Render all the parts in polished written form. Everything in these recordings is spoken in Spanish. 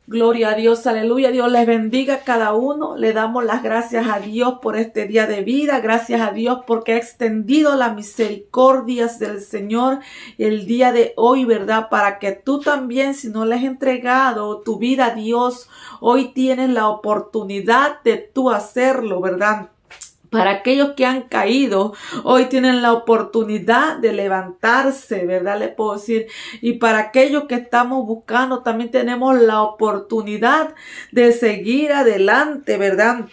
Gloria a Dios, aleluya. Dios les bendiga a cada uno. Le damos las gracias a Dios por este día de vida. Gracias a Dios porque ha extendido las misericordias del Señor el día de hoy, ¿verdad? Para que tú también, si no le has entregado tu vida a Dios, hoy tienes la oportunidad de tú hacerlo, ¿verdad? Para aquellos que han caído, hoy tienen la oportunidad de levantarse, ¿verdad? Le puedo decir. Y para aquellos que estamos buscando, también tenemos la oportunidad de seguir adelante, ¿verdad?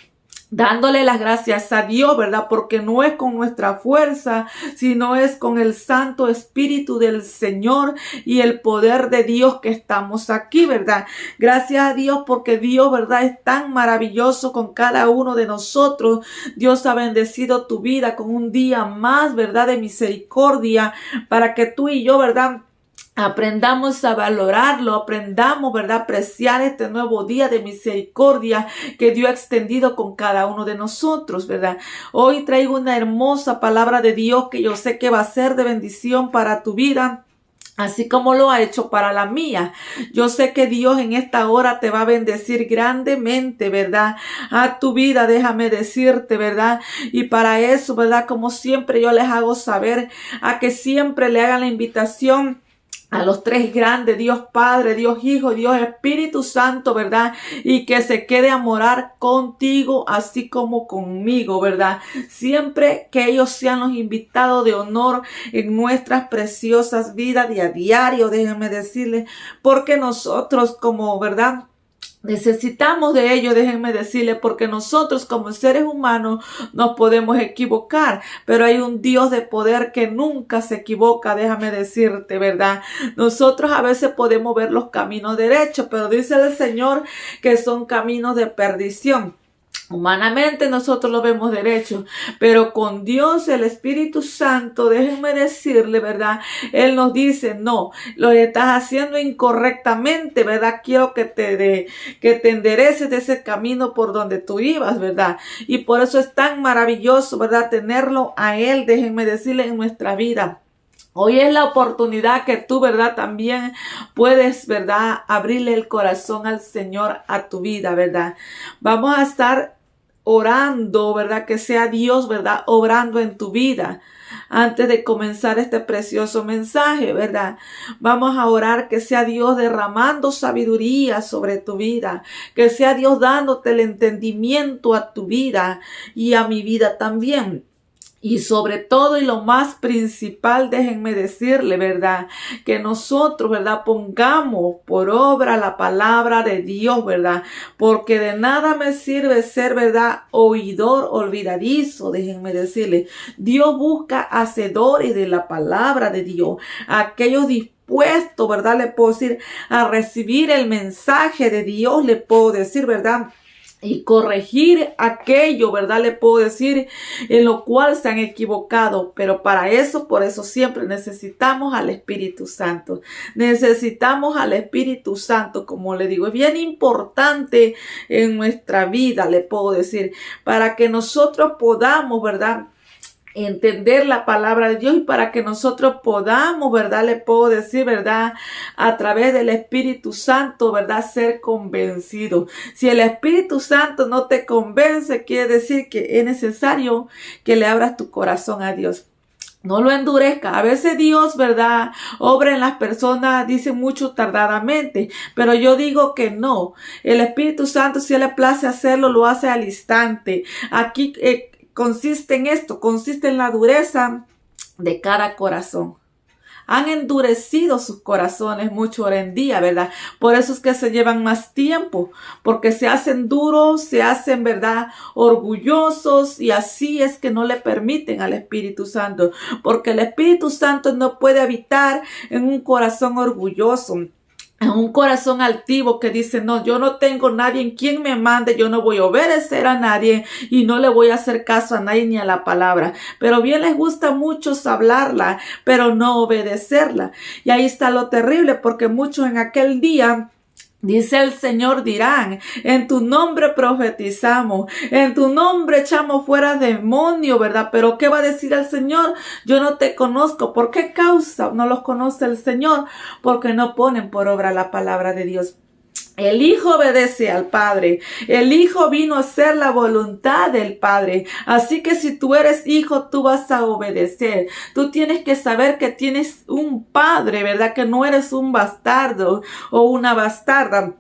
Dándole las gracias a Dios, ¿verdad? Porque no es con nuestra fuerza, sino es con el Santo Espíritu del Señor y el poder de Dios que estamos aquí, ¿verdad? Gracias a Dios porque Dios, ¿verdad? Es tan maravilloso con cada uno de nosotros. Dios ha bendecido tu vida con un día más, ¿verdad? De misericordia para que tú y yo, ¿verdad? Aprendamos a valorarlo, aprendamos, ¿verdad? Apreciar este nuevo día de misericordia que Dios ha extendido con cada uno de nosotros, ¿verdad? Hoy traigo una hermosa palabra de Dios que yo sé que va a ser de bendición para tu vida, así como lo ha hecho para la mía. Yo sé que Dios en esta hora te va a bendecir grandemente, ¿verdad? A tu vida, déjame decirte, ¿verdad? Y para eso, ¿verdad? Como siempre yo les hago saber a que siempre le hagan la invitación a los tres grandes, Dios Padre, Dios Hijo, Dios Espíritu Santo, ¿verdad? Y que se quede a morar contigo, así como conmigo, ¿verdad? Siempre que ellos sean los invitados de honor en nuestras preciosas vidas de a diario, déjenme decirles, porque nosotros como, ¿verdad? Necesitamos de ello, déjenme decirles, porque nosotros como seres humanos nos podemos equivocar, pero hay un Dios de poder que nunca se equivoca, déjame decirte, ¿verdad? Nosotros a veces podemos ver los caminos derechos, pero dice el Señor que son caminos de perdición. Humanamente nosotros lo vemos derecho, pero con Dios, el Espíritu Santo, déjenme decirle, ¿verdad? Él nos dice, no, lo estás haciendo incorrectamente, ¿verdad? Quiero que te endereces de ese camino por donde tú ibas, ¿verdad? Y por eso es tan maravilloso, ¿verdad? Tenerlo a Él, déjenme decirle, en nuestra vida. Hoy es la oportunidad que tú, ¿verdad? También puedes, ¿verdad? Abrirle el corazón al Señor a tu vida, ¿verdad? Vamos a estar orando, ¿verdad? Que sea Dios, ¿verdad? Obrando en tu vida. Antes de comenzar este precioso mensaje, ¿verdad? Vamos a orar que sea Dios derramando sabiduría sobre tu vida, que sea Dios dándote el entendimiento a tu vida y a mi vida también. Y sobre todo y lo más principal, déjenme decirle, ¿verdad? Que nosotros, ¿verdad? Pongamos por obra la palabra de Dios, ¿verdad? Porque de nada me sirve ser, ¿verdad? Oidor olvidadizo, déjenme decirle. Dios busca hacedores de la palabra de Dios, aquellos dispuestos, ¿verdad? Le puedo decir, a recibir el mensaje de Dios, le puedo decir, ¿verdad? Y corregir aquello, ¿verdad? Le puedo decir en lo cual se han equivocado. Pero para eso, por eso siempre necesitamos al Espíritu Santo. Necesitamos al Espíritu Santo, como le digo. Es bien importante en nuestra vida, le puedo decir, para que nosotros podamos, ¿verdad? Entender la palabra de Dios y para que nosotros podamos, ¿verdad? Le puedo decir, ¿verdad? A través del Espíritu Santo, ¿verdad? Ser convencido. Si el Espíritu Santo no te convence, quiere decir que es necesario que le abras tu corazón a Dios. No lo endurezca. A veces Dios, ¿verdad? Obra en las personas, dice mucho tardadamente, pero yo digo que no. El Espíritu Santo, si Él le place hacerlo, lo hace al instante. Aquí consiste en esto, consiste en la dureza de cada corazón. Han endurecido sus corazones mucho hoy en día, ¿verdad? Por eso es que se llevan más tiempo, porque se hacen duros, se hacen, ¿verdad? Orgullosos y así es que no le permiten al Espíritu Santo, porque el Espíritu Santo no puede habitar en un corazón orgulloso. En un corazón altivo que dice, no, yo no tengo nadie en quien me mande, yo no voy a obedecer a nadie y no le voy a hacer caso a nadie ni a la palabra. Pero bien les gusta a muchos hablarla, pero no obedecerla. Y ahí está lo terrible, porque muchos en aquel día, dice el Señor, dirán, en tu nombre profetizamos, en tu nombre echamos fuera demonios, ¿verdad? Pero ¿qué va a decir el Señor? Yo no te conozco. ¿Por qué causa no los conoce el Señor? Porque no ponen por obra la palabra de Dios. El Hijo obedece al Padre. El Hijo vino a hacer la voluntad del Padre. Así que si tú eres hijo, tú vas a obedecer. Tú tienes que saber que tienes un Padre, ¿verdad? Que no eres un bastardo o una bastarda.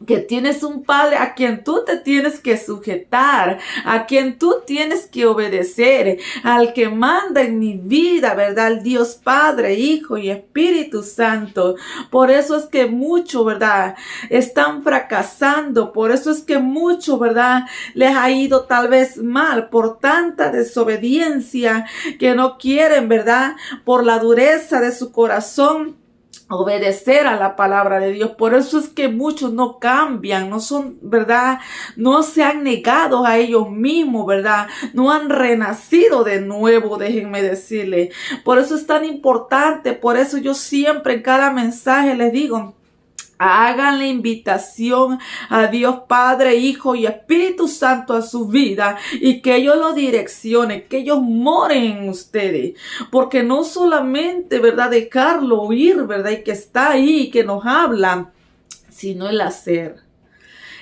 Que tienes un Padre a quien tú te tienes que sujetar, a quien tú tienes que obedecer, al que manda en mi vida, ¿verdad? El Dios Padre, Hijo y Espíritu Santo. Por eso es que muchos, ¿verdad? Están fracasando. Por eso es que muchos, ¿verdad? Les ha ido tal vez mal por tanta desobediencia que no quieren, ¿verdad? Por la dureza de su corazón obedecer a la palabra de Dios. Por eso es que muchos no cambian, no son, ¿verdad? No se han negado a ellos mismos, ¿verdad? No han renacido de nuevo, déjenme decirle. Por eso es tan importante, por eso yo siempre en cada mensaje les digo, hagan la invitación a Dios Padre, Hijo y Espíritu Santo a su vida y que ellos lo direccionen, que ellos moren en ustedes. Porque no solamente, ¿verdad? Dejarlo oír, ¿verdad? Y que está ahí, que nos habla, sino el hacer.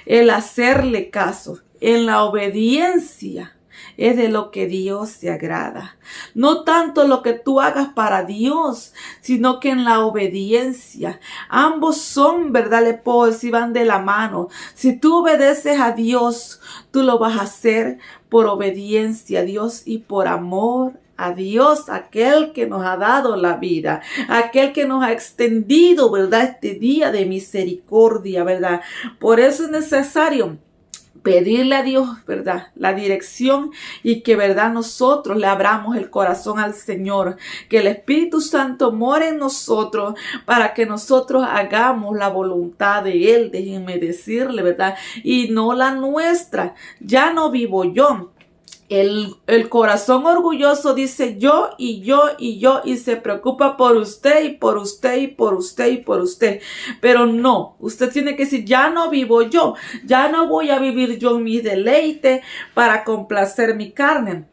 El hacerle caso, en la obediencia. Es de lo que Dios se agrada. No tanto lo que tú hagas para Dios, sino que en la obediencia. Ambos son, ¿verdad? Le puedo decir, van de la mano. Si tú obedeces a Dios, tú lo vas a hacer por obediencia a Dios y por amor a Dios, aquel que nos ha dado la vida, aquel que nos ha extendido, ¿verdad? Este día de misericordia, ¿verdad? Por eso es necesario pedirle a Dios, ¿verdad? La dirección y que, ¿verdad? Nosotros le abramos el corazón al Señor. Que el Espíritu Santo more en nosotros para que nosotros hagamos la voluntad de Él. Déjenme decirle, ¿verdad? Y no la nuestra. Ya no vivo yo. El corazón orgulloso dice yo y yo y yo y se preocupa por usted y por usted y por usted y por usted. Pero no, usted tiene que decir ya no vivo yo, ya no voy a vivir yo en mi deleite para complacer mi carne.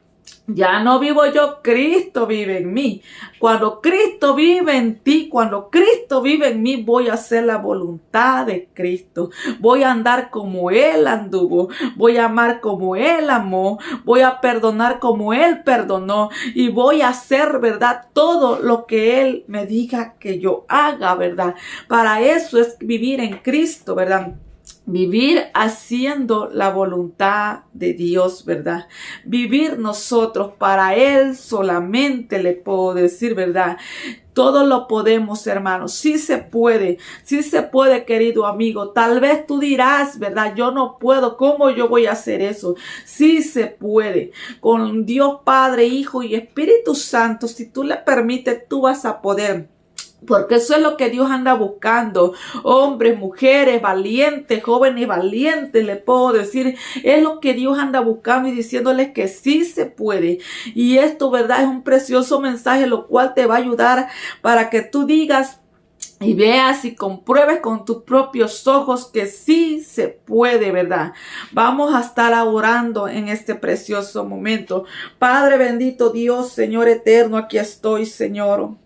Ya no vivo yo, Cristo vive en mí. Cuando Cristo vive en ti, cuando Cristo vive en mí, voy a hacer la voluntad de Cristo. Voy a andar como Él anduvo. Voy a amar como Él amó. Voy a perdonar como Él perdonó. Y voy a hacer, ¿verdad? Todo lo que Él me diga que yo haga, ¿verdad? Para eso es vivir en Cristo, ¿verdad? Vivir haciendo la voluntad de Dios, ¿verdad? Vivir nosotros para Él solamente, le puedo decir, ¿verdad? Todo lo podemos, hermanos. Sí se puede, querido amigo. Tal vez tú dirás, ¿verdad? Yo no puedo. ¿Cómo yo voy a hacer eso? Sí se puede. Con Dios Padre, Hijo y Espíritu Santo, si tú le permites, tú vas a poder. Porque eso es lo que Dios anda buscando. Hombres, mujeres, valientes, jóvenes valientes, le puedo decir. Es lo que Dios anda buscando y diciéndoles que sí se puede. Y esto, ¿verdad? Es un precioso mensaje, lo cual te va a ayudar para que tú digas y veas y compruebes con tus propios ojos que sí se puede, ¿verdad? Vamos a estar orando en este precioso momento. Padre bendito Dios, Señor eterno, aquí estoy, Señor.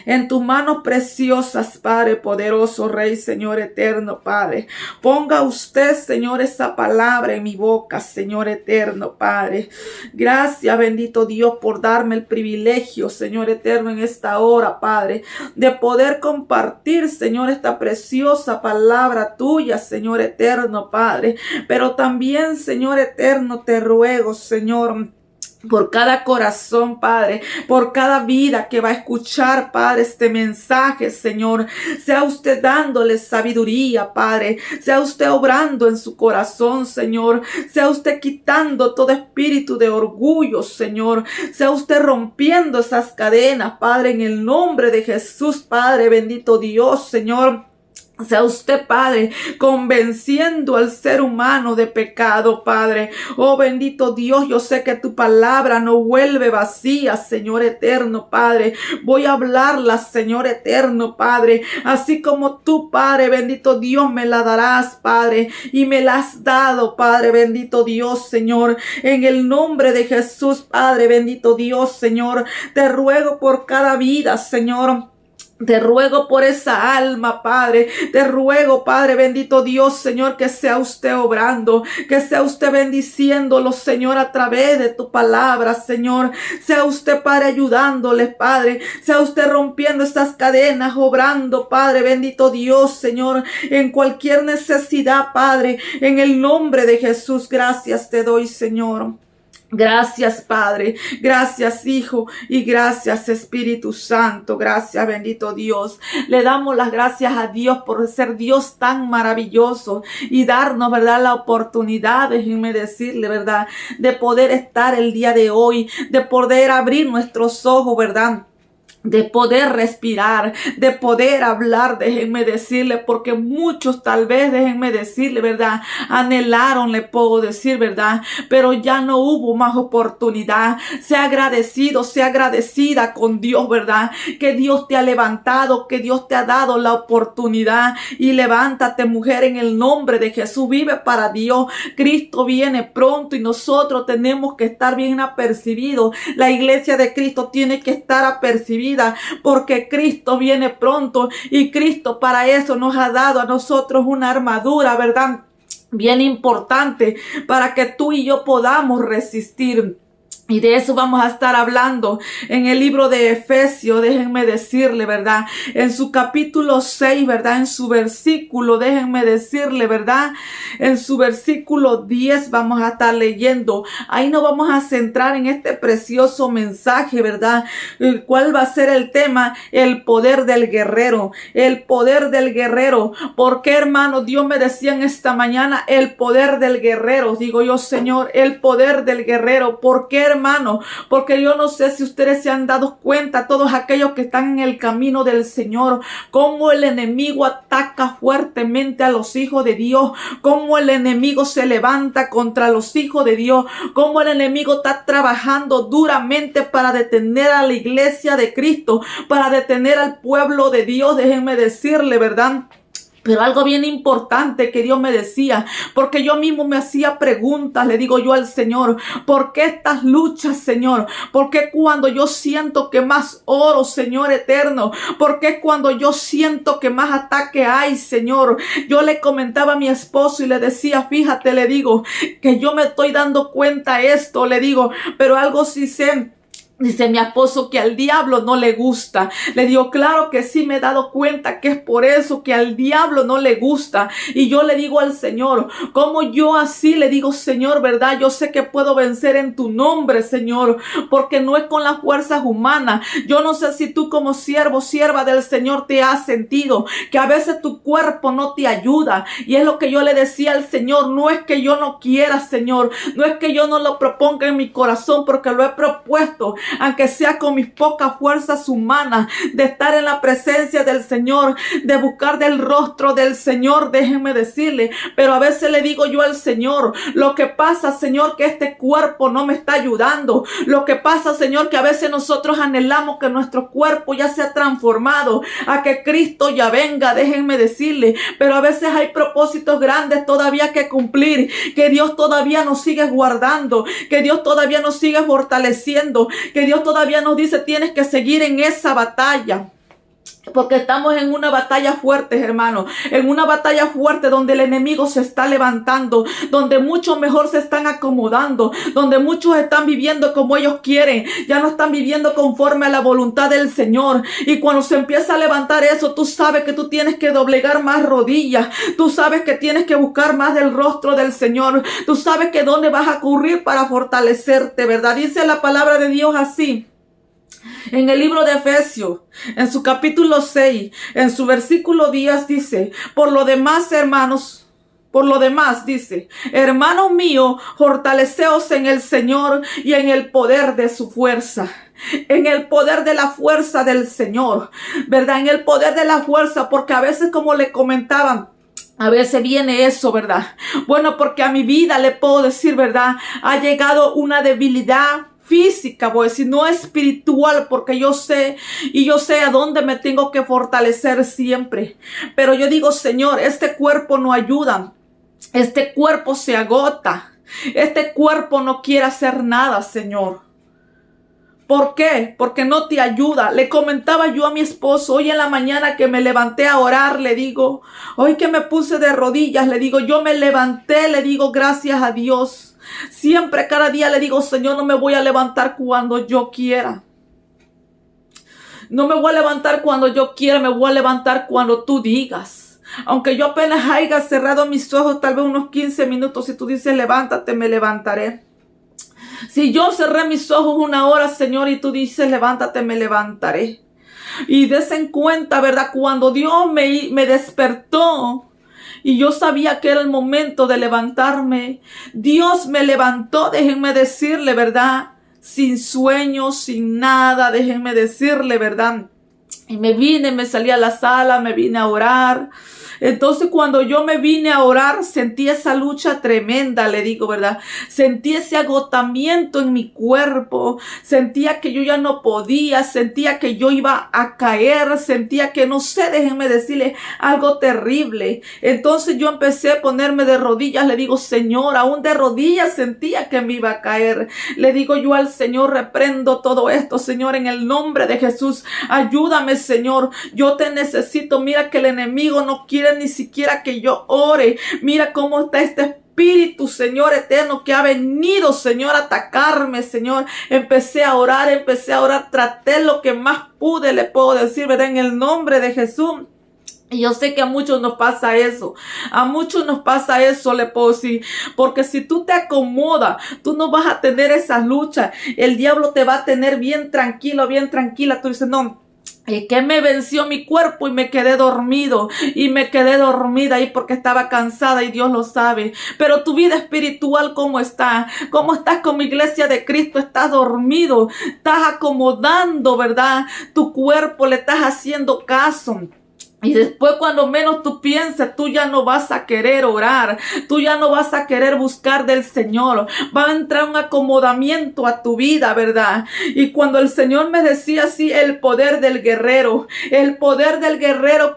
En tus manos preciosas, Padre poderoso, Rey, Señor eterno, Padre. Ponga usted, Señor, esa palabra en mi boca, Señor eterno, Padre. Gracias, bendito Dios, por darme el privilegio, Señor eterno, en esta hora, Padre, de poder compartir, Señor, esta preciosa palabra tuya, Señor eterno, Padre. Pero también, Señor eterno, te ruego, Señor, por cada corazón, Padre, por cada vida que va a escuchar, Padre, este mensaje, Señor. Sea usted dándole sabiduría, Padre. Sea usted obrando en su corazón, Señor. Sea usted quitando todo espíritu de orgullo, Señor. Sea usted rompiendo esas cadenas, Padre, en el nombre de Jesús, Padre, bendito Dios, Señor. Sea usted, Padre, convenciendo al ser humano de pecado, Padre. Oh, bendito Dios, yo sé que tu palabra no vuelve vacía, Señor eterno, Padre. Voy a hablarla, Señor eterno, Padre. Así como tú, Padre, bendito Dios, me la darás, Padre. Y me la has dado, Padre, bendito Dios, Señor. En el nombre de Jesús, Padre, bendito Dios, Señor. Te ruego por cada vida, Señor. Te ruego por esa alma, Padre. Te ruego, Padre bendito Dios, Señor, que sea usted obrando, que sea usted bendiciéndolo, Señor, a través de tu palabra, Señor. Sea usted, Padre, ayudándoles, Padre. Sea usted rompiendo estas cadenas, obrando, Padre bendito Dios, Señor, en cualquier necesidad, Padre. En el nombre de Jesús, gracias te doy, Señor. Gracias, Padre, gracias, Hijo, y gracias, Espíritu Santo, gracias, bendito Dios. Le damos las gracias a Dios por ser Dios tan maravilloso y darnos, ¿verdad?, la oportunidad, déjenme decirle, ¿verdad?, de poder estar el día de hoy, de poder abrir nuestros ojos, ¿verdad?, de poder respirar, de poder hablar, déjenme decirle, porque muchos tal vez, déjenme decirle, ¿verdad?, anhelaron, le puedo decir, ¿verdad?, pero ya no hubo más oportunidad. Sea agradecido, sea agradecida con Dios, ¿verdad?, que Dios te ha levantado, que Dios te ha dado la oportunidad, y levántate, mujer, en el nombre de Jesús. Vive para Dios. Cristo viene pronto y nosotros tenemos que estar bien apercibidos. La iglesia de Cristo tiene que estar apercibida, porque Cristo viene pronto, y Cristo para eso nos ha dado a nosotros una armadura, ¿verdad?, bien importante, para que tú y yo podamos resistir. Y de eso vamos a estar hablando en el libro de Efesios, déjenme decirle, ¿verdad?, en su capítulo 6, ¿verdad?, en su versículo, déjenme decirle, ¿verdad?, en su versículo 10 vamos a estar leyendo. Ahí nos vamos a centrar en este precioso mensaje, ¿verdad?, ¿cuál va a ser el tema? El poder del guerrero, el poder del guerrero. ¿Por qué, hermano? Dios me decía en esta mañana, el poder del guerrero. Digo yo, Señor, el poder del guerrero. ¿Por qué, hermano? Porque yo no sé si ustedes se han dado cuenta, todos aquellos que están en el camino del Señor, cómo el enemigo ataca fuertemente a los hijos de Dios, cómo el enemigo se levanta contra los hijos de Dios, cómo el enemigo está trabajando duramente para detener a la iglesia de Cristo, para detener al pueblo de Dios. Déjenme decirle, ¿verdad? Pero algo bien importante que Dios me decía, porque yo mismo me hacía preguntas, le digo yo al Señor, ¿por qué estas luchas, Señor? ¿Por qué cuando yo siento que más oro, Señor eterno? ¿Por qué cuando yo siento que más ataque hay, Señor? Yo le comentaba a mi esposo y le decía, fíjate, le digo, que yo me estoy dando cuenta esto, le digo, pero algo sí sé. Dice mi esposo que al diablo no le gusta. Le digo, claro que sí, me he dado cuenta que es por eso que al diablo no le gusta. Y yo le digo al Señor, como yo así le digo, Señor, ¿verdad? Yo sé que puedo vencer en tu nombre, Señor, porque no es con las fuerzas humanas. Yo no sé si tú como siervo, sierva del Señor te has sentido que a veces tu cuerpo no te ayuda. Y es lo que yo le decía al Señor, no es que yo no quiera, Señor, no es que yo no lo proponga en mi corazón, porque lo he propuesto, aunque sea con mis pocas fuerzas humanas, de estar en la presencia del Señor, de buscar del rostro del Señor, déjenme decirle. Pero a veces le digo yo al Señor, lo que pasa, Señor, que este cuerpo no me está ayudando. Lo que pasa, Señor, que a veces nosotros anhelamos que nuestro cuerpo ya sea transformado, a que Cristo ya venga, déjenme decirle. Pero a veces hay propósitos grandes todavía que cumplir, que Dios todavía nos sigue guardando, que Dios todavía nos sigue fortaleciendo, que Dios todavía nos dice, tienes que seguir en esa batalla. Porque estamos en una batalla fuerte, hermano, en una batalla fuerte donde el enemigo se está levantando, donde muchos mejor se están acomodando, donde muchos están viviendo como ellos quieren, ya no están viviendo conforme a la voluntad del Señor. Y cuando se empieza a levantar eso, tú sabes que tú tienes que doblegar más rodillas, tú sabes que tienes que buscar más del rostro del Señor, tú sabes que dónde vas a correr para fortalecerte, ¿verdad? Dice la palabra de Dios así. En el libro de Efesios, en su capítulo 6, en su versículo 10 dice, por lo demás, dice, hermanos míos, fortaleceos en el Señor y en el poder de su fuerza. En el poder de la fuerza del Señor, ¿verdad? En el poder de la fuerza, porque a veces, como le comentaban, a veces viene eso, ¿verdad? Bueno, porque a mi vida le puedo decir, ¿verdad? Ha llegado una debilidad física, voy a decir, no espiritual, porque yo sé a dónde me tengo que fortalecer siempre. Pero yo digo, Señor, este cuerpo no ayuda, este cuerpo se agota, este cuerpo no quiere hacer nada, Señor. ¿Por qué? Porque no te ayuda. Le comentaba yo a mi esposo hoy en la mañana que me levanté a orar, le digo, hoy que me puse de rodillas, le digo, yo me levanté, le digo, gracias a Dios. Siempre, cada día le digo, Señor, no me voy a levantar cuando yo quiera. No me voy a levantar cuando yo quiera, me voy a levantar cuando tú digas. Aunque yo apenas haya cerrado mis ojos, tal vez unos 15 minutos, si tú dices levántate, me levantaré. Si yo cerré mis ojos 1 hora, Señor, y tú dices levántate, me levantaré. Y des en cuenta, ¿verdad? Cuando Dios me despertó y yo sabía que era el momento de levantarme, Dios me levantó, déjenme decirle, ¿verdad? Sin sueños, sin nada, déjenme decirle, ¿verdad? Y me salí a la sala, me vine a orar. Entonces cuando yo me vine a orar, sentí esa lucha tremenda, le digo, ¿verdad? Sentí ese agotamiento en mi cuerpo, sentía que yo ya no podía, sentía que yo iba a caer, sentía que no sé, déjenme decirle algo terrible. Entonces yo empecé a ponerme de rodillas, le digo, Señor, aún de rodillas sentía que me iba a caer. Le digo yo al Señor, reprendo todo esto, Señor, en el nombre de Jesús, ayúdame, Señor, yo te necesito. Mira que el enemigo no quiere ni siquiera que yo ore. Mira cómo está este espíritu, Señor eterno, que ha venido, Señor, a atacarme, Señor. Empecé a orar, traté lo que más pude, le puedo decir, ¿verdad? En el nombre de Jesús. Y yo sé que a muchos nos pasa eso. A muchos nos pasa eso, le puedo decir. Porque si tú te acomodas, tú no vas a tener esa lucha. El diablo te va a tener bien tranquilo, bien tranquila. Tú dices, no. Es que me venció mi cuerpo y me quedé dormido y me quedé dormida ahí porque estaba cansada y Dios lo sabe. Pero tu vida espiritual, ¿cómo está? ¿Cómo estás como iglesia de Cristo? Estás dormido, estás acomodando, ¿verdad? Tu cuerpo, le estás haciendo caso. Y después cuando menos tú pienses, tú ya no vas a querer orar, tú ya no vas a querer buscar del Señor. Va a entrar un acomodamiento a tu vida, ¿verdad? Y cuando el Señor me decía así, el poder del guerrero,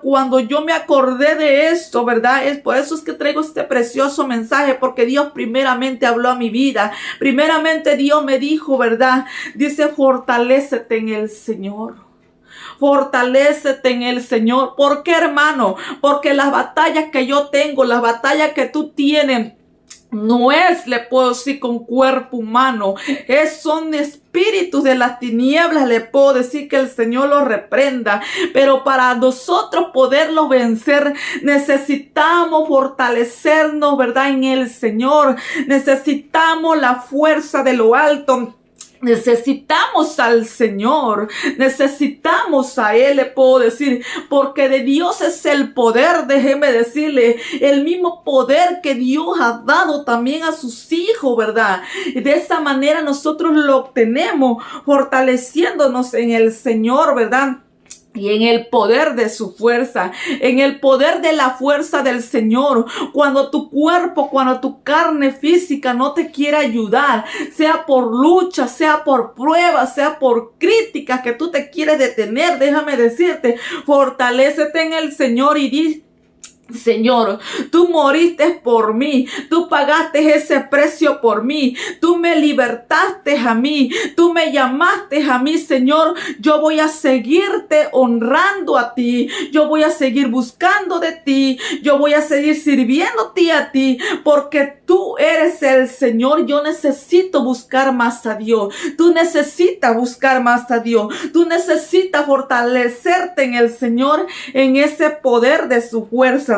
cuando yo me acordé de esto, ¿verdad? Es por eso es que traigo este precioso mensaje, porque Dios primeramente habló a mi vida. Primeramente Dios me dijo, ¿verdad? Dice, fortalécete en el Señor. Fortalécete en el Señor. ¿Por qué, hermano? Porque las batallas que yo tengo, las batallas que tú tienes, no es, le puedo decir, con cuerpo humano. Son espíritus de las tinieblas, le puedo decir que el Señor los reprenda. Pero para nosotros poderlos vencer, necesitamos fortalecernos, ¿verdad? En el Señor. Necesitamos la fuerza de lo alto. Necesitamos al Señor, necesitamos a Él, le puedo decir, porque de Dios es el poder, déjeme decirle, el mismo poder que Dios ha dado también a sus hijos, ¿verdad? Y de esa manera nosotros lo obtenemos fortaleciéndonos en el Señor, ¿verdad? Y en el poder de su fuerza, en el poder de la fuerza del Señor. Cuando tu cuerpo, cuando tu carne física no te quiere ayudar, sea por lucha, sea por pruebas, sea por críticas que tú te quieres detener, déjame decirte, fortalécete en el Señor y di: Señor, tú moriste por mí, tú pagaste ese precio por mí, tú me libertaste a mí, tú me llamaste a mí, Señor. Yo voy a seguirte honrando a ti, yo voy a seguir buscando de ti, yo voy a seguir sirviéndote a ti, porque tú eres el Señor. Yo necesito buscar más a Dios, tú necesitas buscar más a Dios, tú necesitas fortalecerte en el Señor, en ese poder de su fuerza.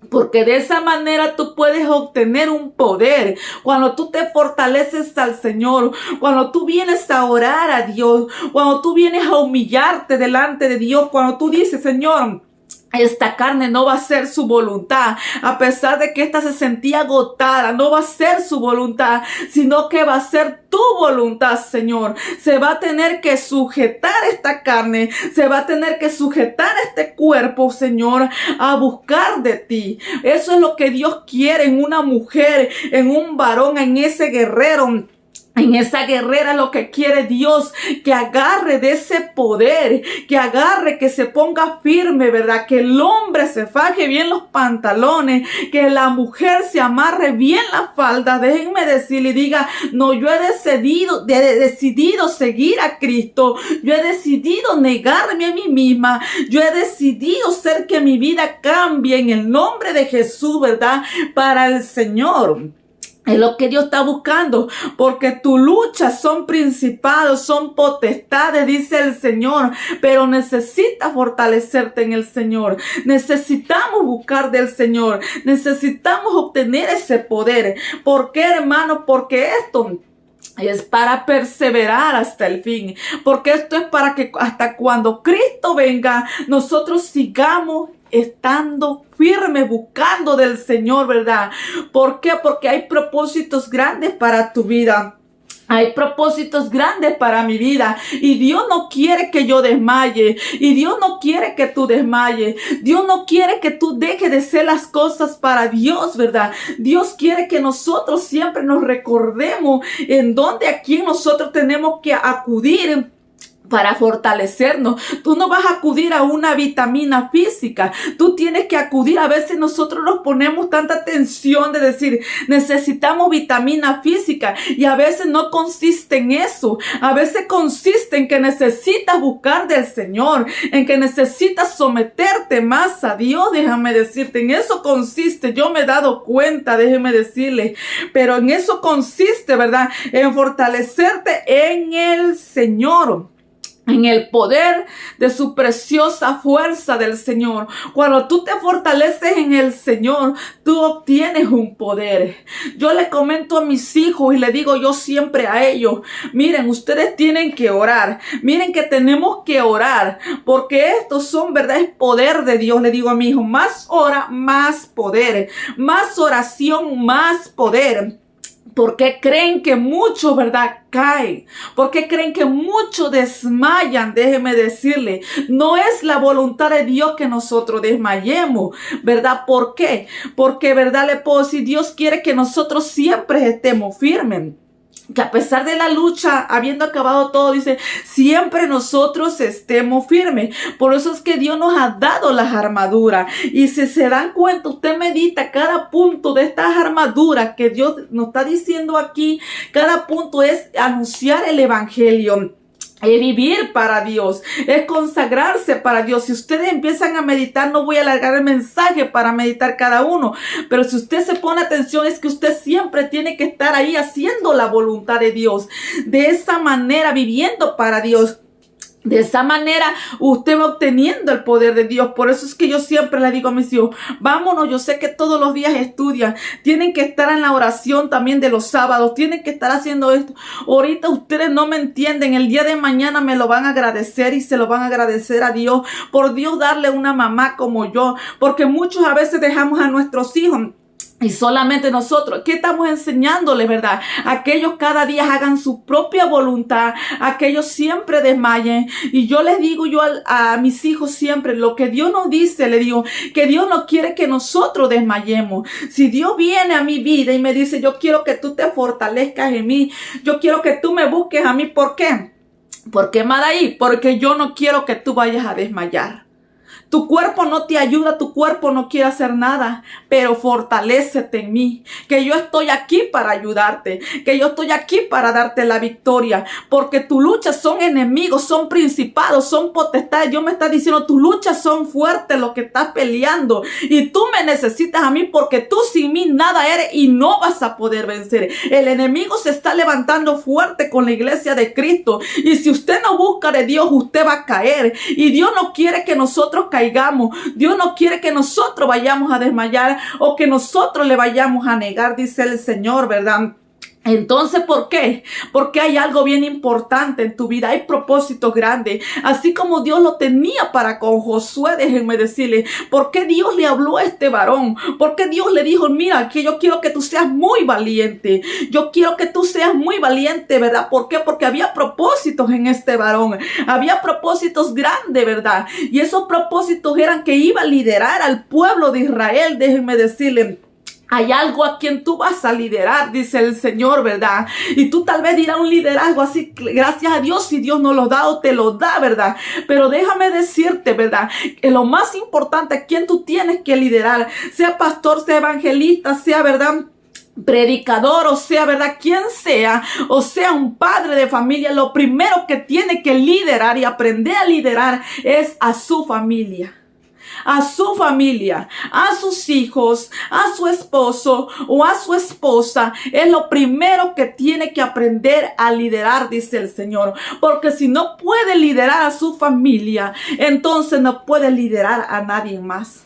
Porque de esa manera tú puedes obtener un poder. Cuando tú te fortaleces al Señor, cuando tú vienes a orar a Dios, cuando tú vienes a humillarte delante de Dios, cuando tú dices: Señor, esta carne no va a ser su voluntad, a pesar de que esta se sentía agotada, no va a ser su voluntad, sino que va a ser tu voluntad, Señor. Se va a tener que sujetar esta carne, se va a tener que sujetar este cuerpo, Señor, a buscar de ti. Eso es lo que Dios quiere en una mujer, en un varón, en ese guerrero. En esa guerrera lo que quiere Dios, que agarre de ese poder, que agarre, que se ponga firme, ¿verdad? Que el hombre se faje bien los pantalones, que la mujer se amarre bien la falda. Déjenme decirle y diga, no, yo he decidido seguir a Cristo. Yo he decidido negarme a mí misma. Yo he decidido ser que mi vida cambie en el nombre de Jesús, ¿verdad? Para el Señor. Es lo que Dios está buscando, porque tu lucha son principados, son potestades, dice el Señor, pero necesitas fortalecerte en el Señor. Necesitamos buscar del Señor, necesitamos obtener ese poder. ¿Por qué, hermano? Porque esto es para perseverar hasta el fin, porque esto es para que hasta cuando Cristo venga, nosotros sigamos estando firmes, buscando del Señor, ¿verdad? ¿Por qué? Porque hay propósitos grandes para tu vida. Hay propósitos grandes para mi vida y Dios no quiere que yo desmaye y Dios no quiere que tú desmayes. Dios no quiere que tú dejes de hacer las cosas para Dios, ¿verdad? Dios quiere que nosotros siempre nos recordemos en dónde, a quién nosotros tenemos que acudir para fortalecernos. Tú no vas a acudir a una vitamina física. Tú tienes que acudir. A veces nosotros nos ponemos tanta tensión de decir, necesitamos vitamina física. Y a veces no consiste en eso. A veces consiste en que necesitas buscar del Señor. En que necesitas someterte más a Dios. Déjame decirte, en eso consiste. Yo me he dado cuenta, déjeme decirle. Pero en eso consiste, ¿verdad? En fortalecerte en el Señor, en el poder de su preciosa fuerza del Señor. Cuando tú te fortaleces en el Señor, tú obtienes un poder. Yo le comento a mis hijos y le digo yo siempre a ellos, miren, ustedes tienen que orar. Miren que tenemos que orar, porque estos son, ¿verdad? Es poder de Dios. Le digo a mi hijo, más ora, más poder. Más oración, más poder. ¿Por qué creen que muchos, verdad, caen? ¿Por qué creen que muchos desmayan? Déjeme decirle, no es la voluntad de Dios que nosotros desmayemos, ¿verdad? ¿Por qué? Porque, verdad, le puedo decir, Dios quiere que nosotros siempre estemos firmes. Que a pesar de la lucha, habiendo acabado todo, dice, siempre nosotros estemos firmes. Por eso es que Dios nos ha dado las armaduras. Y si se dan cuenta, usted medita cada punto de estas armaduras que Dios nos está diciendo aquí. Cada punto es anunciar el evangelio. Es vivir para Dios, es consagrarse para Dios. Si ustedes empiezan a meditar, no voy a alargar el mensaje para meditar cada uno, pero si usted se pone atención, es que usted siempre tiene que estar ahí haciendo la voluntad de Dios. De esa manera, viviendo para Dios. De esa manera usted va obteniendo el poder de Dios. Por eso es que yo siempre le digo a mis hijos, vámonos, yo sé que todos los días estudian, tienen que estar en la oración también de los sábados, tienen que estar haciendo esto. Ahorita ustedes no me entienden, el día de mañana me lo van a agradecer y se lo van a agradecer a Dios por Dios darle una mamá como yo, porque muchos a veces dejamos a nuestros hijos. Y solamente nosotros, ¿qué estamos enseñándoles, verdad? Aquellos cada día hagan su propia voluntad, aquellos siempre desmayen. Y yo les digo a mis hijos siempre, lo que Dios nos dice, le digo, que Dios no quiere que nosotros desmayemos. Si Dios viene a mi vida y me dice, yo quiero que tú te fortalezcas en mí, yo quiero que tú me busques a mí, ¿por qué? ¿Por qué, Madaí? Porque yo no quiero que tú vayas a desmayar. Tu cuerpo no te ayuda, tu cuerpo no quiere hacer nada, pero fortalécete en mí, que yo estoy aquí para ayudarte, que yo estoy aquí para darte la victoria, porque tu lucha son enemigos, son principados, son potestades. Dios me está diciendo, tus luchas son fuertes, lo que estás peleando, y tú me necesitas a mí, porque tú sin mí nada eres y no vas a poder vencer. El enemigo se está levantando fuerte con la iglesia de Cristo, y si usted no busca de Dios, usted va a caer, y Dios no quiere que nosotros caigamos. Dios no quiere que nosotros vayamos a desmayar o que nosotros le vayamos a negar, dice el Señor, ¿verdad? Entonces, ¿por qué? Porque hay algo bien importante en tu vida, hay propósitos grandes, así como Dios lo tenía para con Josué. Déjenme decirle, ¿por qué Dios le habló a este varón? ¿Por qué Dios le dijo, mira, que yo quiero que tú seas muy valiente? Yo quiero que tú seas muy valiente, ¿verdad? ¿Por qué? Porque había propósitos en este varón, había propósitos grandes, ¿verdad? Y esos propósitos eran que iba a liderar al pueblo de Israel, déjenme decirle. Hay algo a quien tú vas a liderar, dice el Señor, ¿verdad? Y tú tal vez dirás un liderazgo así, gracias a Dios, si Dios nos lo da o te lo da, ¿verdad? Pero déjame decirte, ¿verdad? Que lo más importante, a quien tú tienes que liderar, sea pastor, sea evangelista, sea, ¿verdad?, predicador, o sea, ¿verdad?, quien sea, o sea, un padre de familia, lo primero que tiene que liderar y aprender a liderar es a su familia. A su familia, a sus hijos, a su esposo o a su esposa. Es lo primero que tiene que aprender a liderar, dice el Señor. Porque si no puede liderar a su familia, entonces no puede liderar a nadie más.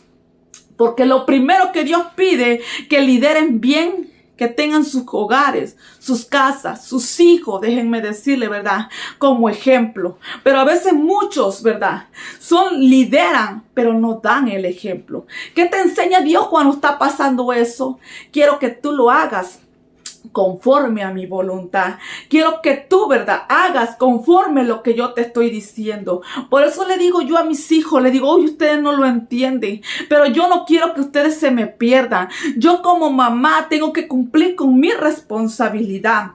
Porque lo primero que Dios pide, que lideren bien, que tengan sus hogares, sus casas, sus hijos, déjenme decirle, ¿verdad?, como ejemplo. Pero a veces muchos, ¿verdad?, lideran, pero no dan el ejemplo. ¿Qué te enseña Dios cuando está pasando eso? Quiero que tú lo hagas conforme a mi voluntad. Quiero que tú, ¿verdad?, hagas conforme lo que yo te estoy diciendo. Por eso le digo yo a mis hijos, le digo, oye, ustedes no lo entienden, pero yo no quiero que ustedes se me pierdan. Yo como mamá tengo que cumplir con mi responsabilidad.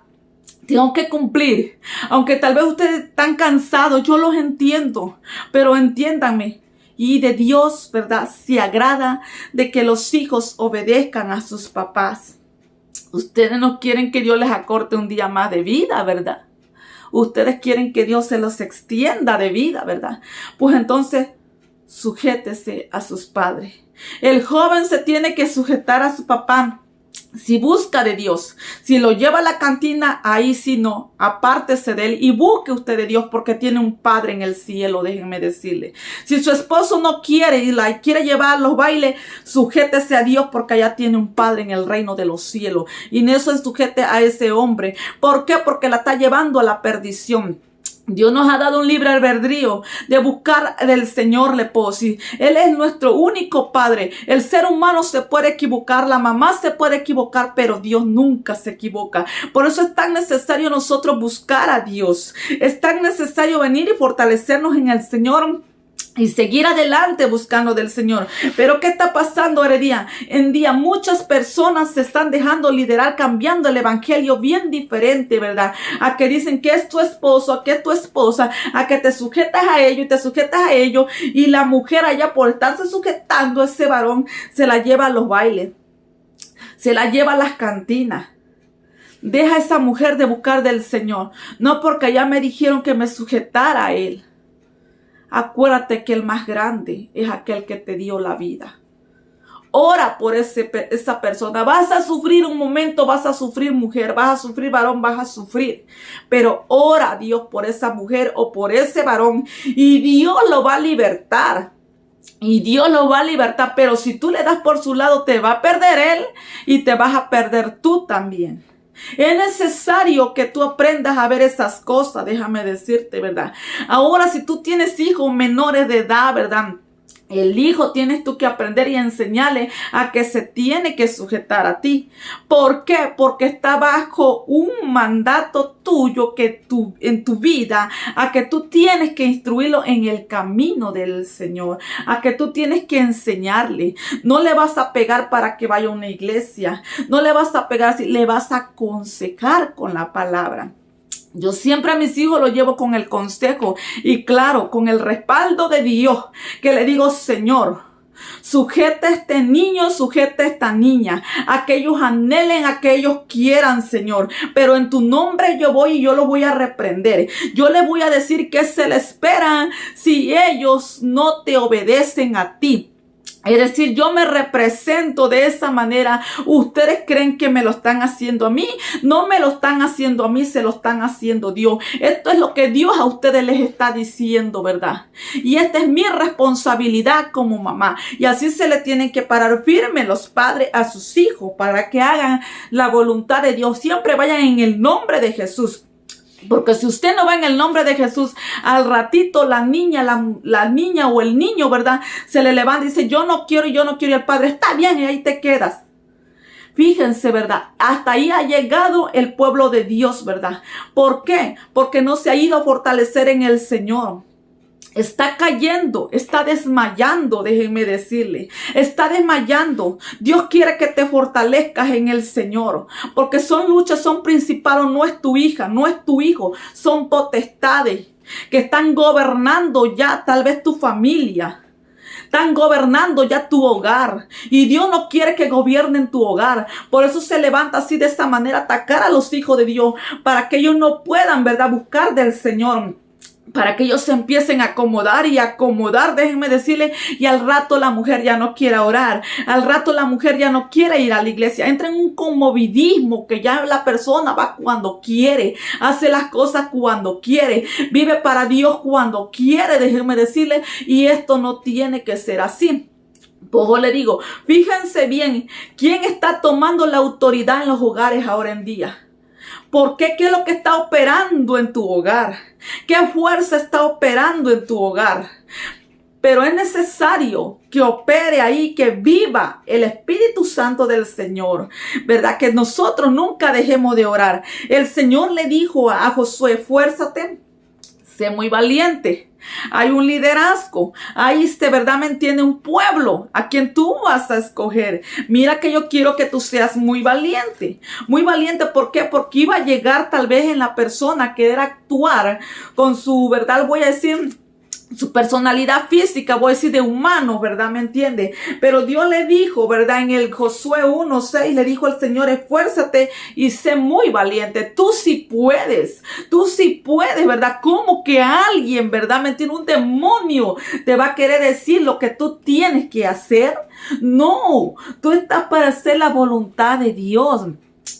Tengo que cumplir. Aunque tal vez ustedes están cansados, yo los entiendo, pero entiéndanme. Y de Dios, ¿verdad?, se agrada de que los hijos obedezcan a sus papás. Ustedes no quieren que Dios les acorte un día más de vida, ¿verdad? Ustedes quieren que Dios se los extienda de vida, ¿verdad? Pues entonces, sujétese a sus padres. El joven se tiene que sujetar a su papá. Si busca de Dios, si lo lleva a la cantina, ahí sí no, apártese de él y busque usted de Dios porque tiene un padre en el cielo, déjenme decirle. Si su esposo no quiere y la quiere llevar a los bailes, sujétese a Dios porque allá tiene un padre en el reino de los cielos. Y en eso sujete a ese hombre. ¿Por qué? Porque la está llevando a la perdición. Dios nos ha dado un libre albedrío de buscar del Señor Leposi. Él es nuestro único Padre. El ser humano se puede equivocar, la mamá se puede equivocar, pero Dios nunca se equivoca. Por eso es tan necesario nosotros buscar a Dios. Es tan necesario venir y fortalecernos en el Señor y seguir adelante buscando del Señor. Pero ¿qué está pasando hoy día? En día muchas personas se están dejando liderar, cambiando el evangelio bien diferente, ¿verdad? A que dicen que es tu esposo, a que es tu esposa, a que te sujetas a ello y te sujetas a ello. Y la mujer allá por estarse sujetando a ese varón, se la lleva a los bailes, se la lleva a las cantinas. Deja a esa mujer de buscar del Señor. No porque allá me dijeron que me sujetara a él. Acuérdate que el más grande es aquel que te dio la vida. Ora por esa persona. Vas a sufrir un momento, vas a sufrir mujer, vas a sufrir varón, vas a sufrir. Pero ora a Dios por esa mujer o por ese varón y Dios lo va a libertar. Y Dios lo va a libertar. Pero si tú le das por su lado, te va a perder él y te vas a perder tú también. Es necesario que tú aprendas a ver esas cosas, déjame decirte, ¿verdad? Ahora, si tú tienes hijos menores de edad, ¿verdad?, el hijo tienes tú que aprender y enseñarle a que se tiene que sujetar a ti. ¿Por qué? Porque está bajo un mandato tuyo en tu vida, a que tú tienes que instruirlo en el camino del Señor, a que tú tienes que enseñarle. No le vas a pegar para que vaya a una iglesia, no le vas a pegar así, le vas a aconsejar con la palabra. Yo siempre a mis hijos los llevo con el consejo y claro, con el respaldo de Dios, que le digo, Señor, sujeta a este niño, sujeta a esta niña, a que ellos anhelen, a que ellos quieran, Señor, pero en tu nombre yo voy y yo los voy a reprender. Yo les voy a decir que se les espera si ellos no te obedecen a ti. Es decir, yo me represento de esa manera. Ustedes creen que me lo están haciendo a mí. No me lo están haciendo a mí, se lo están haciendo Dios. Esto es lo que Dios a ustedes les está diciendo, ¿verdad? Y esta es mi responsabilidad como mamá. Y así se le tienen que parar firme los padres a sus hijos para que hagan la voluntad de Dios. Siempre vayan en el nombre de Jesús. Porque si usted no va en el nombre de Jesús, al ratito la niña o el niño, ¿verdad?, se le levanta y dice, yo no quiero. Y el padre, está bien, y ahí te quedas. Fíjense, ¿verdad? Hasta ahí ha llegado el pueblo de Dios, ¿verdad? ¿Por qué? Porque no se ha ido a fortalecer en el Señor. está cayendo, está desmayando, déjenme decirle, está desmayando. Dios quiere que te fortalezcas en el Señor, porque son luchas, son principados, no es tu hija, no es tu hijo, son potestades que están gobernando ya tal vez tu familia. Están gobernando ya tu hogar y Dios no quiere que gobiernen tu hogar. Por eso se levanta así de esta manera, atacar a los hijos de Dios para que ellos no puedan, ¿verdad?, buscar del Señor. Para que ellos se empiecen a acomodar, déjenme decirle, y al rato la mujer ya no quiera orar, al rato la mujer ya no quiere ir a la iglesia, entra en un conmovidismo que ya la persona va cuando quiere, hace las cosas cuando quiere, vive para Dios cuando quiere, déjenme decirle, y esto no tiene que ser así. Pues yo le digo, fíjense bien, ¿quién está tomando la autoridad en los hogares ahora en día? ¿Por qué? ¿Qué es lo que está operando en tu hogar? ¿Qué fuerza está operando en tu hogar? Pero es necesario que opere ahí, que viva el Espíritu Santo del Señor, ¿verdad? Que nosotros nunca dejemos de orar. El Señor le dijo a Josué, esfuérzate, sé muy valiente. Hay un liderazgo, ahí ¿verdad? ¿Me entiende? Un pueblo a quien tú vas a escoger. Mira que yo quiero que tú seas muy valiente. Muy valiente, ¿por qué? Porque iba a llegar tal vez en la persona que era actuar con su, ¿verdad? Voy a decir, su personalidad física, voy a decir de humano, ¿verdad? ¿Me entiende? Pero Dios le dijo, ¿verdad? En el Josué 1:6 le dijo al Señor, esfuérzate y sé muy valiente. Tú sí puedes, ¿verdad? ¿Cómo que alguien, ¿verdad? ¿Me entiende? Un demonio te va a querer decir lo que tú tienes que hacer. No, tú estás para hacer la voluntad de Dios.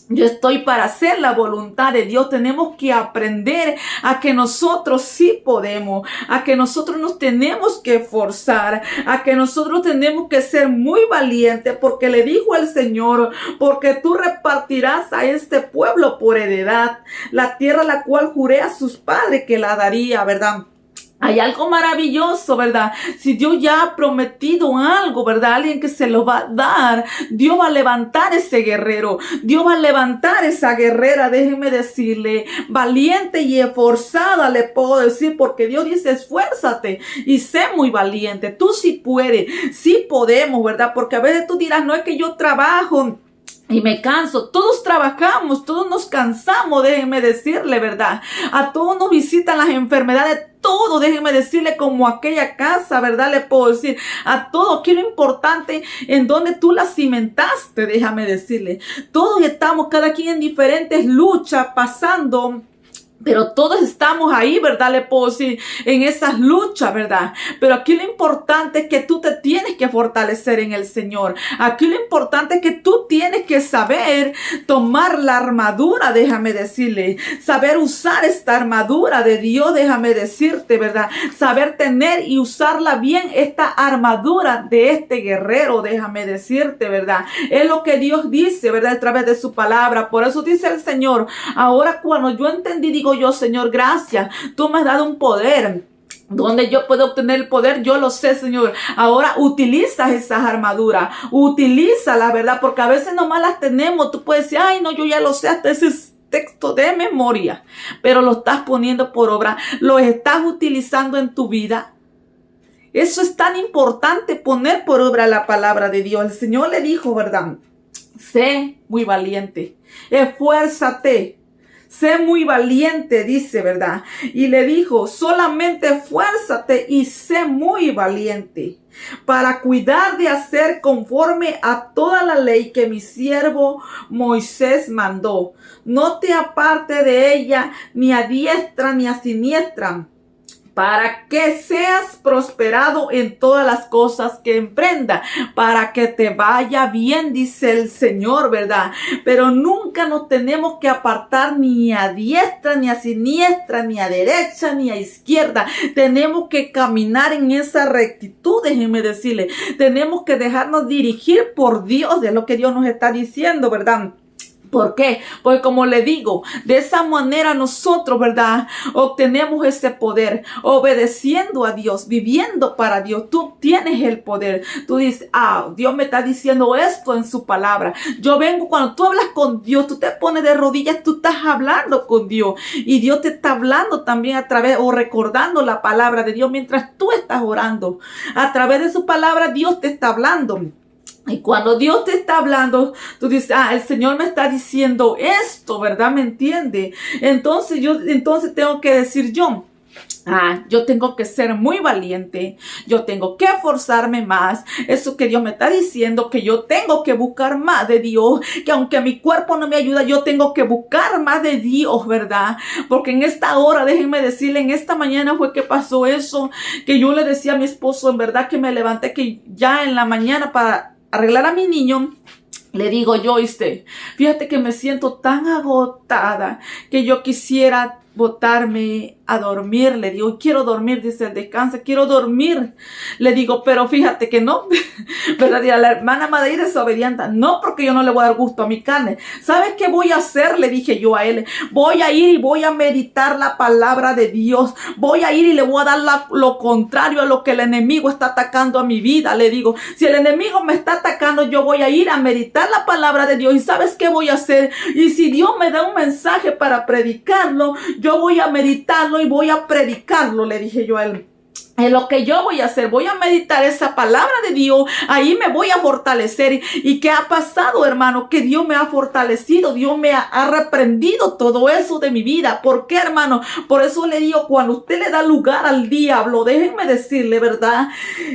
Yo estoy para hacer la voluntad de Dios. Tenemos que aprender a que nosotros sí podemos, a que nosotros nos tenemos que esforzar, a que nosotros tenemos que ser muy valientes, porque le dijo el Señor, porque tú repartirás a este pueblo por heredad la tierra la cual juré a sus padres que la daría, ¿verdad? Hay algo maravilloso, ¿verdad? Si Dios ya ha prometido algo, ¿verdad? Alguien que se lo va a dar, Dios va a levantar ese guerrero, Dios va a levantar esa guerrera, déjeme decirle, valiente y esforzada le puedo decir, porque Dios dice, esfuérzate y sé muy valiente. Tú sí puedes, sí podemos, ¿verdad? Porque a veces tú dirás, no es que yo trabajo y me canso. Todos trabajamos, todos nos cansamos, déjenme decirle, ¿verdad? A todos nos visitan las enfermedades, todo, déjenme decirle, como aquella casa, ¿verdad? Le puedo decir a todo, que lo importante en donde tú la cimentaste, déjame decirle. Todos estamos, cada quien en diferentes luchas, pasando, pero todos estamos ahí, ¿verdad? Le puedo decir, en esas luchas, ¿verdad? Pero aquí lo importante es que tú te tienes que fortalecer en el Señor. Aquí lo importante es que tú tienes que saber tomar la armadura, déjame decirle. Saber usar esta armadura de Dios, déjame decirte, ¿verdad? Saber tener y usarla bien, esta armadura de este guerrero, déjame decirte, ¿verdad? Es lo que Dios dice, ¿verdad? A través de su palabra. Por eso dice el Señor, ahora cuando yo entendí, digo yo, Señor, gracias, tú me has dado un poder. ¿Dónde yo puedo obtener el poder? Yo lo sé, Señor. Ahora utiliza esas armaduras, utilízalas, ¿verdad? Porque a veces nomás las tenemos. Tú puedes decir, ay, no, yo ya lo sé, hasta ese texto de memoria, pero lo estás poniendo por obra, lo estás utilizando en tu vida. Eso es tan importante, poner por obra la palabra de Dios. El Señor le dijo, ¿verdad? Sé muy valiente, esfuérzate. Sé muy valiente, dice, ¿verdad? Y le dijo, solamente esfuérzate y sé muy valiente para cuidar de hacer conforme a toda la ley que mi siervo Moisés mandó. No te aparte de ella ni a diestra ni a siniestra, para que seas prosperado en todas las cosas que emprenda, para que te vaya bien, dice el Señor, ¿verdad? Pero nunca nos tenemos que apartar ni a diestra, ni a siniestra, ni a derecha, ni a izquierda. Tenemos que caminar en esa rectitud, déjenme decirle. Tenemos que dejarnos dirigir por Dios, de lo que Dios nos está diciendo, ¿verdad? ¿Por qué? Porque como le digo, de esa manera nosotros, ¿verdad? Obtenemos ese poder, obedeciendo a Dios, viviendo para Dios. Tú tienes el poder. Tú dices, Dios me está diciendo esto en su palabra. Yo vengo, cuando tú hablas con Dios, tú te pones de rodillas, tú estás hablando con Dios. Y Dios te está hablando también a través, o recordando la palabra de Dios mientras tú estás orando. A través de su palabra, Dios te está hablando. Y cuando Dios te está hablando, tú dices, el Señor me está diciendo esto, ¿verdad? ¿Me entiende? Entonces tengo que decir yo tengo que ser muy valiente, yo tengo que esforzarme más. Eso que Dios me está diciendo, que yo tengo que buscar más de Dios, que aunque mi cuerpo no me ayuda, yo tengo que buscar más de Dios, ¿verdad? Porque en esta hora, déjenme decirle, en esta mañana fue que pasó eso, que yo le decía a mi esposo, en verdad que me levanté, que ya en la mañana para arreglar a mi niño, le digo fíjate que me siento tan agotada que yo quisiera botarme a dormir. Le digo, quiero dormir, dice él, descansa, quiero dormir. Le digo, pero fíjate que no, ¿verdad? Y a la hermana Madrid desobediente, no, porque yo no le voy a dar gusto a mi carne. ¿Sabes qué voy a hacer? Le dije yo a él, voy a ir y voy a meditar la palabra de Dios. Voy a ir y le voy a dar lo contrario a lo que el enemigo está atacando a mi vida. Le digo, si el enemigo me está atacando, yo voy a ir a meditar la palabra de Dios. ¿Y sabes qué voy a hacer? Y si Dios me da un mensaje para predicarlo, yo voy a meditarlo y voy a predicarlo, le dije yo a él. Es lo que yo voy a hacer, voy a meditar esa palabra de Dios, ahí me voy a fortalecer. ¿Y qué ha pasado, hermano? Que Dios me ha fortalecido, Dios me ha reprendido todo eso de mi vida. ¿Por qué, hermano? Por eso le digo, cuando usted le da lugar al diablo, déjenme decirle, ¿verdad?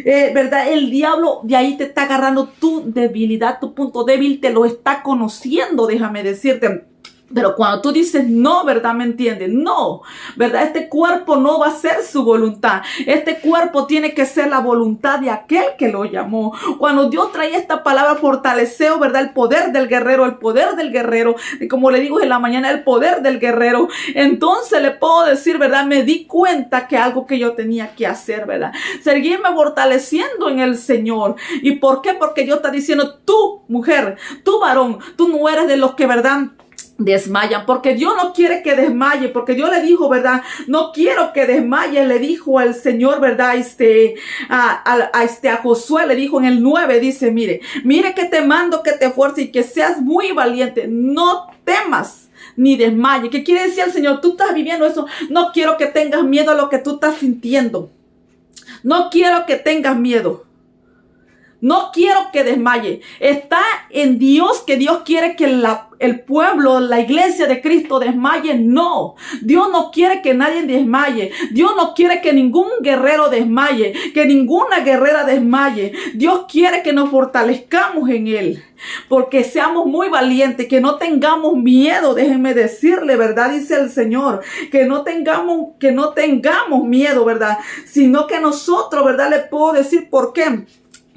¿Verdad? El diablo de ahí te está agarrando tu debilidad, tu punto débil, te lo está conociendo, déjame decirte. Pero cuando tú dices no, ¿verdad? ¿Me entiendes? No, ¿verdad? Este cuerpo no va a ser su voluntad. Este cuerpo tiene que ser la voluntad de aquel que lo llamó. Cuando Dios trae esta palabra, fortaleceo, ¿verdad? El poder del guerrero. Y como le digo en la mañana, el poder del guerrero. Entonces le puedo decir, ¿verdad? Me di cuenta que algo que yo tenía que hacer, ¿verdad? Seguirme fortaleciendo en el Señor. ¿Y por qué? Porque Dios está diciendo, tú, mujer, tú, varón, tú no eres de los que, ¿verdad?, desmayan, porque Dios no quiere que desmaye, porque Dios le dijo, ¿verdad? No quiero que desmaye, le dijo al Señor, ¿verdad? A Josué le dijo en el 9, dice, mire que te mando que te esfuerces y que seas muy valiente, no temas ni desmaye. ¿Qué quiere decir el Señor? Tú estás viviendo eso, no quiero que tengas miedo a lo que tú estás sintiendo, no quiero que tengas miedo. No quiero que desmaye. Está en Dios, que Dios quiere que el pueblo, la iglesia de Cristo desmaye. No, Dios no quiere que nadie desmaye. Dios no quiere que ningún guerrero desmaye, que ninguna guerrera desmaye. Dios quiere que nos fortalezcamos en Él, porque seamos muy valientes, que no tengamos miedo. Déjenme decirle, ¿verdad? Dice el Señor, que no tengamos miedo, ¿verdad? Sino que nosotros, ¿verdad? Le puedo decir por qué.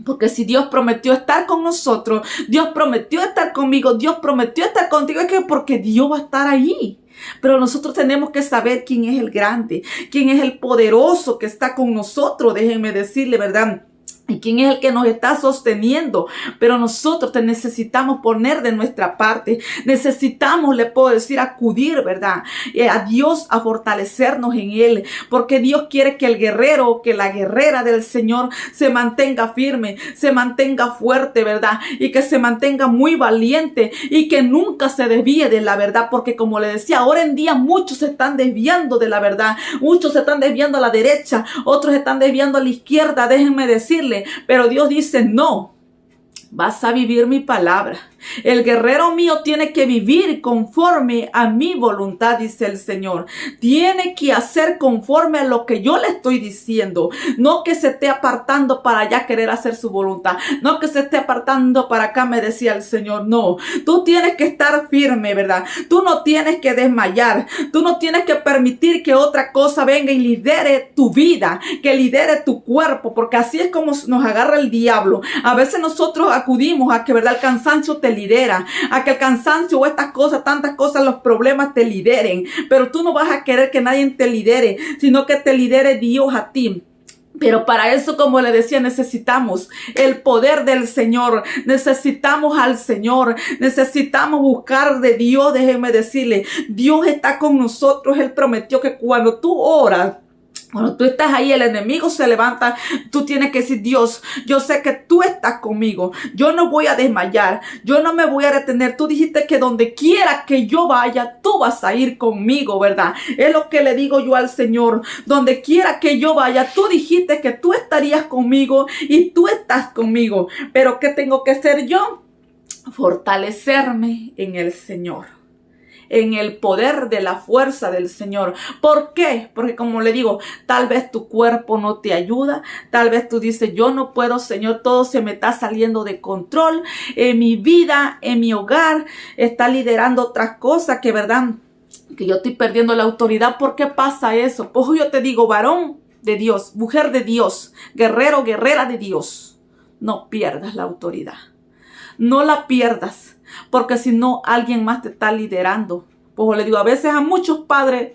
Porque si Dios prometió estar con nosotros, Dios prometió estar conmigo, Dios prometió estar contigo, es que porque Dios va a estar ahí. Pero nosotros tenemos que saber quién es el grande, quién es el poderoso que está con nosotros, déjenme decirle, ¿verdad? ¿Y quién es el que nos está sosteniendo? Pero nosotros te necesitamos poner de nuestra parte. Necesitamos, le puedo decir, acudir, ¿verdad? A Dios, a fortalecernos en Él. Porque Dios quiere que el guerrero, que la guerrera del Señor se mantenga firme, se mantenga fuerte, ¿verdad? Y que se mantenga muy valiente y que nunca se desvíe de la verdad. Porque como le decía, ahora en día muchos se están desviando de la verdad. Muchos se están desviando a la derecha, otros se están desviando a la izquierda. Déjenme decirle. Pero Dios dice, no, vas a vivir mi palabra. El guerrero mío tiene que vivir conforme a mi voluntad, dice el Señor. Tiene que hacer conforme a lo que yo le estoy diciendo. No que se esté apartando para allá querer hacer su voluntad. No que se esté apartando para acá, me decía el Señor. No, tú tienes que estar firme, ¿verdad? Tú no tienes que desmayar. Tú no tienes que permitir que otra cosa venga y lidere tu vida, que lidere tu cuerpo, porque así es como nos agarra el diablo. A veces nosotros acudimos a que, ¿verdad?, el cansancio te lidera, a que el cansancio o estas cosas, tantas cosas, los problemas te lideren, pero tú no vas a querer que nadie te lidere, sino que te lidere Dios a ti. Pero para eso, como le decía, necesitamos el poder del Señor. Necesitamos al Señor. Necesitamos buscar de Dios. Déjeme decirle, Dios está con nosotros. Él prometió que cuando tú oras, cuando tú estás ahí, el enemigo se levanta, tú tienes que decir: Dios, yo sé que tú estás conmigo. Yo no voy a desmayar. Yo no me voy a detener. Tú dijiste que donde quiera que yo vaya, tú vas a ir conmigo, ¿verdad? Es lo que le digo yo al Señor. Donde quiera que yo vaya, tú dijiste que tú estarías conmigo y tú estás conmigo. Pero ¿qué tengo que hacer yo? Fortalecerme en el Señor, en el poder de la fuerza del Señor. ¿Por qué? Porque, como le digo, tal vez tu cuerpo no te ayuda, tal vez tú dices: yo no puedo, Señor, todo se me está saliendo de control, en mi vida, en mi hogar, está liderando otras cosas que, ¿verdad?, que yo estoy perdiendo la autoridad. ¿Por qué pasa eso? Pues yo te digo, varón de Dios, mujer de Dios, guerrero, guerrera de Dios, no pierdas la autoridad. No la pierdas, porque si no, alguien más te está liderando. Pues le digo, a veces a muchos padres,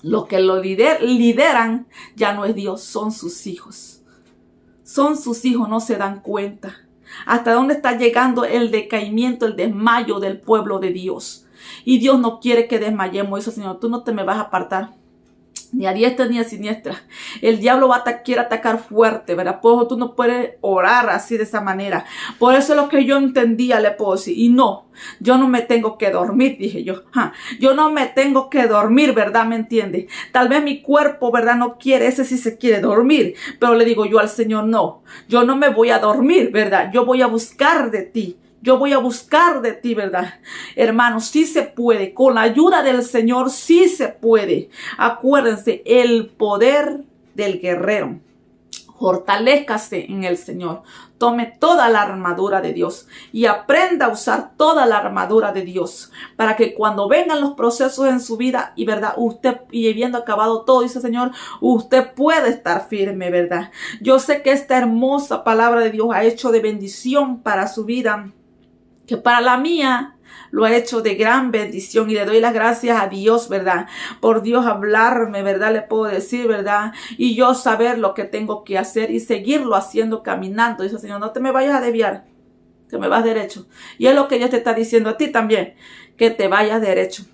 los que lo lideran ya no es Dios, son sus hijos. Son sus hijos, no se dan cuenta. Hasta dónde está llegando el decaimiento, el desmayo del pueblo de Dios. Y Dios no quiere que desmayemos. Eso, Señor, tú no te me vas a apartar, ni a diestra ni a siniestra. El diablo quiere atacar fuerte, ¿verdad? Por eso tú no puedes orar así, de esa manera. Por eso es lo que yo entendía, le puedo decir. Y no, yo no me tengo que dormir, dije yo. Yo no me tengo que dormir, ¿verdad? ¿Me entiende? Tal vez mi cuerpo, ¿verdad?, no quiere, ese sí se quiere dormir. Pero le digo yo al Señor: no, yo no me voy a dormir, ¿verdad? Yo voy a buscar de ti. Yo voy a buscar de ti, ¿verdad? Hermanos, sí se puede. Con la ayuda del Señor, sí se puede. Acuérdense, el poder del guerrero. Fortalézcase en el Señor. Tome toda la armadura de Dios y aprenda a usar toda la armadura de Dios, para que cuando vengan los procesos en su vida y, ¿verdad?, usted, y habiendo acabado todo, dice el Señor, usted puede estar firme, ¿verdad? Yo sé que esta hermosa palabra de Dios ha hecho de bendición para su vida, que para la mía lo ha hecho de gran bendición, y le doy las gracias a Dios, ¿verdad?, por Dios hablarme, ¿verdad? Le puedo decir, ¿verdad? Y yo saber lo que tengo que hacer y seguirlo haciendo, caminando. Dice el Señor: no te me vayas a desviar, que me vas derecho. Y es lo que Dios te está diciendo a ti también, que te vayas derecho,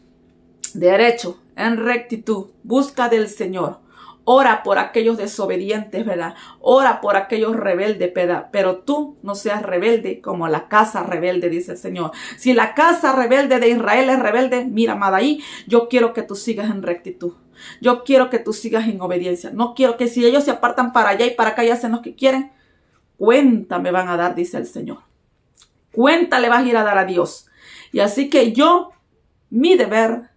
derecho, en rectitud. Busca del Señor. Ora por aquellos desobedientes, ¿verdad? Ora por aquellos rebeldes, ¿verdad? Pero tú no seas rebelde como la casa rebelde, dice el Señor. Si la casa rebelde de Israel es rebelde, mira, amada, ahí yo quiero que tú sigas en rectitud. Yo quiero que tú sigas en obediencia. No quiero que, si ellos se apartan para allá y para acá y hacen lo que quieren, cuenta me van a dar, dice el Señor. Cuenta le vas a ir a dar a Dios. Y así que mi deber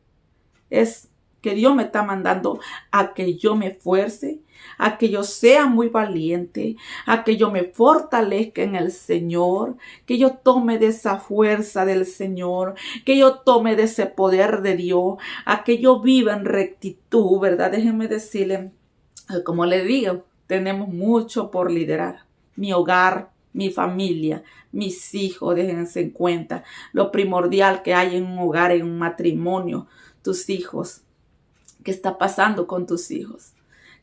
es que Dios me está mandando a que yo me esfuerce, a que yo sea muy valiente, a que yo me fortalezca en el Señor, que yo tome de esa fuerza del Señor, que yo tome de ese poder de Dios, a que yo viva en rectitud, ¿verdad? Déjenme decirle, como le digo, tenemos mucho por liderar. Mi hogar, mi familia, mis hijos, déjense en cuenta lo primordial que hay en un hogar, en un matrimonio, tus hijos. ¿Qué está pasando con tus hijos?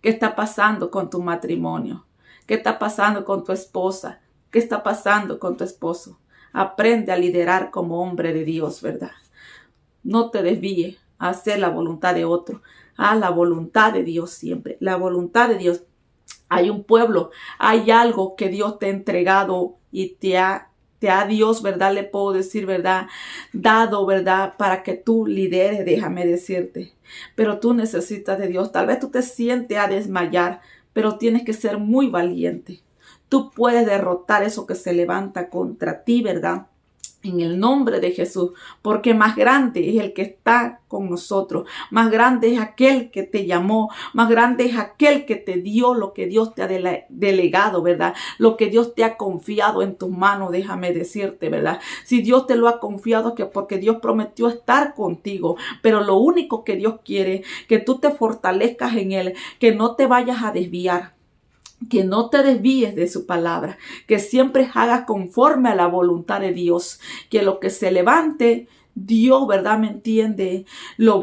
¿Qué está pasando con tu matrimonio? ¿Qué está pasando con tu esposa? ¿Qué está pasando con tu esposo? Aprende a liderar como hombre de Dios, ¿verdad? No te desvíes a hacer la voluntad de otro. Haz la voluntad de Dios siempre. La voluntad de Dios. Hay un pueblo, hay algo que Dios te ha entregado y te ha Dios, ¿verdad? Le puedo decir, ¿verdad? Dado, ¿verdad? Para que tú lideres, déjame decirte. Pero tú necesitas de Dios. Tal vez tú te sientes a desmayar, pero tienes que ser muy valiente. Tú puedes derrotar eso que se levanta contra ti, ¿verdad? En el nombre de Jesús, porque más grande es el que está con nosotros, más grande es aquel que te llamó, más grande es aquel que te dio lo que Dios te ha delegado, ¿verdad? Lo que Dios te ha confiado en tus manos, déjame decirte, ¿verdad? Si Dios te lo ha confiado, que porque Dios prometió estar contigo, pero lo único que Dios quiere, que tú te fortalezcas en Él, que no te vayas a desviar. Que no te desvíes de su palabra, que siempre hagas conforme a la voluntad de Dios, que lo que se levante, Dios, ¿verdad? ¿Me entiende? Lo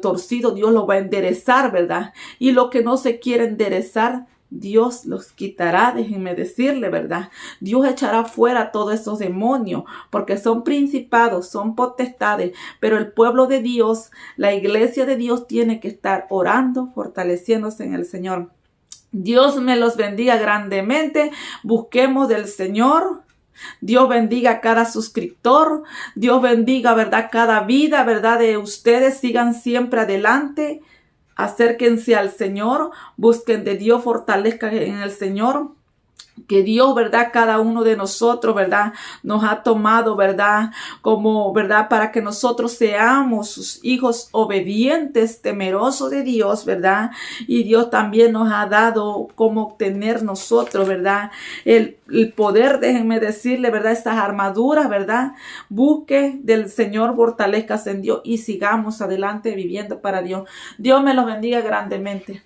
torcido, Dios lo va a enderezar, ¿verdad? Y lo que no se quiere enderezar, Dios los quitará, déjenme decirle, ¿verdad? Dios echará fuera todos esos demonios, porque son principados, son potestades, pero el pueblo de Dios, la iglesia de Dios tiene que estar orando, fortaleciéndose en el Señor. Dios me los bendiga grandemente. Busquemos del Señor. Dios bendiga a cada suscriptor. Dios bendiga, ¿verdad? Cada vida, ¿verdad? De ustedes. Sigan siempre adelante. Acérquense al Señor. Busquen de Dios. Fortalezcan en el Señor. Que Dios, ¿verdad? Cada uno de nosotros, ¿verdad? Nos ha tomado, ¿verdad? Como, ¿verdad? Para que nosotros seamos sus hijos obedientes, temerosos de Dios, ¿verdad? Y Dios también nos ha dado cómo obtener nosotros, ¿verdad? El poder, déjenme decirle, ¿verdad? Estas armaduras, ¿verdad? Busque del Señor, fortalezcas en Dios y sigamos adelante viviendo para Dios. Dios me los bendiga grandemente.